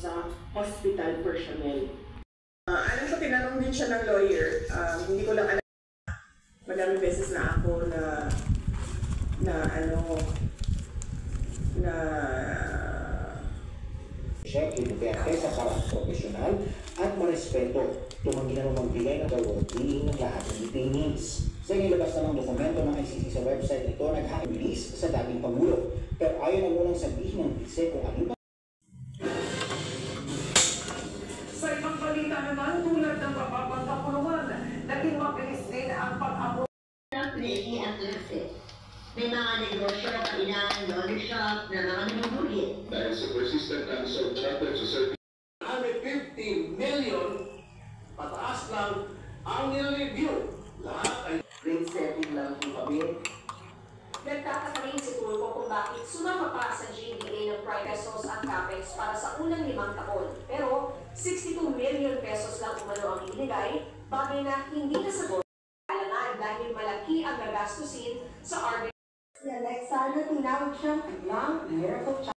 sa hospital personnel. Alam ko, tinanong din siya ng lawyer. Hindi ko lang alam. Madaming beses na ako na check Duterte sa parang profesional at marespeto. Tumanggi na magbigay ng well-being ng lahat ng detainees. Sa inilabas na ng dokumento ng ICC sa website nito, nag-release sa dating Pangulo. Pero ayaw na munang sabihin ng bise kung ano ba. Sa ibang balita naman, tulad ng papapagkapulungan, naging mabilis din ang pag-abot ng Pineki at Lase. May mga negosyo, kailangan, laundry shop, na mga nanuhuli. Dahil sa persistent unsolved charter sa certain 150 million pataas lang ang nireview. Lahat ay Grade setting lang po kami. Nagtataka rin si Tulfo kung bakit sumama pa sa GBA ng 5 pesos ang capex para sa unang 5 taon. Pero 62 million pesos lang umano ang inilagay, bagay na hindi nasagot. Alangan dahil malaki ang gagastusin sa RB. Si Alexa na tinawag siyang biglang miracle child.